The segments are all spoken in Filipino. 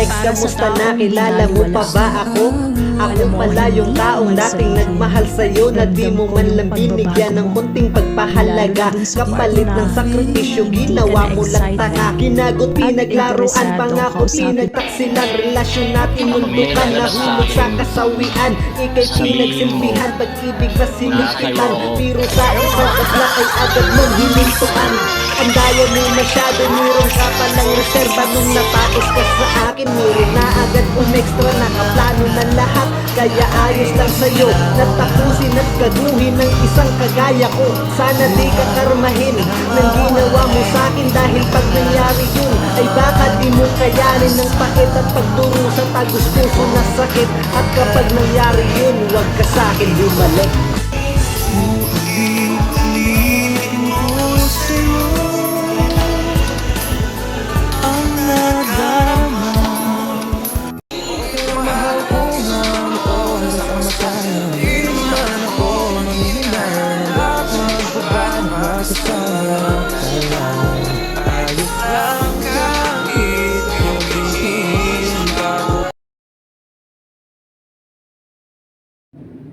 Ex, kamusta na? Kilala mo pa ba ako? Ako pala yung taong dating nagmahal sa'yo, na di mo man lang binigyan ng konting pagpahalaga. Kapalit ng sakripisyo, ginawa mo lang tanga. Kinagot, pinaglaruan, pangako, pinagtaksilan. Relasyon natin mundo ka, nahulog sa kasawian. Ika'y pinagsilbihan, pag-ibig na sinikitan. Pero sa isang kasla ay agad mong hinintuan. Ang daya mo masyado, meron ka palang reserba. Nung natapos ka sa akin, meron na agad umextra. Nakaplano na lahat, kaya ayos lang sa'yo natapusin at gaduhin ng isang kagaya ko. Sana di ka karmahin ng ginawa mo sa'kin, dahil pag nangyari yun ay baka di mo kayanin ng pakit at pagduro sa tagus-puso na sakit. At kapag nangyari yun, huwag ka sa'kin bumalik.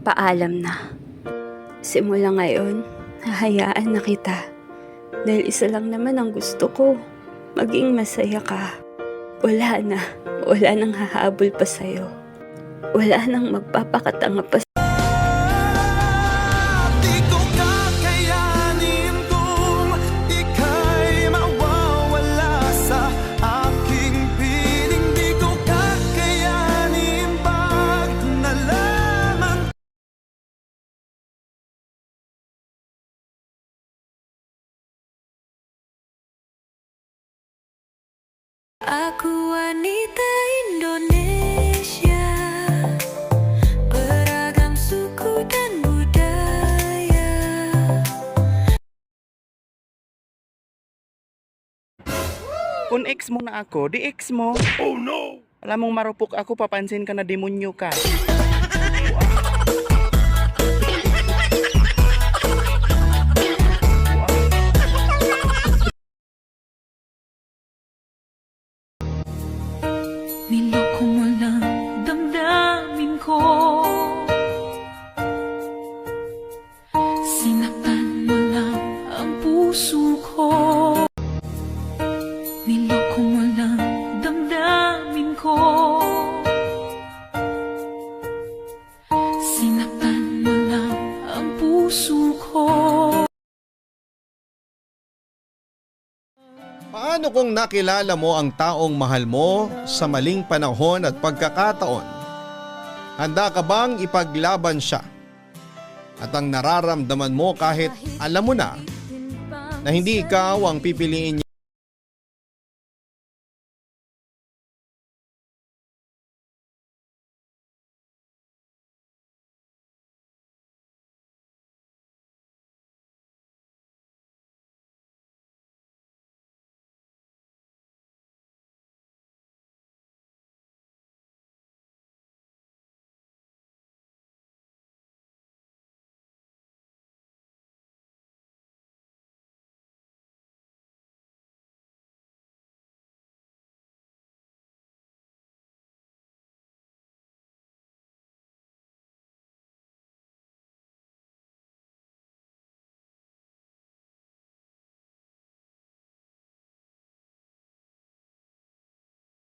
Paalam na. Simula ngayon, hahayaan na kita. Dahil isa lang naman ang gusto ko, maging masaya ka. Wala nang hahabol pa sa'yo. Wala nang magpapakatanga pa. Aku wanita Indonesia, beragam suku dan budaya. Kung ex mo na ako, di ex mo. Oh no! Alam mong marupok ako, papansin ka na demonyo ka. Niloko mo lang damdamin ko, sinaktan mo lang ang puso ko. Niloko mo lang damdamin ko, sinaktan mo lang ang puso ko. Paano kung nakilala mo ang taong mahal mo sa maling panahon at pagkakataon? Handa ka bang ipaglaban siya? At ang nararamdaman mo kahit alam mo na hindi ikaw ang pipiliin niya?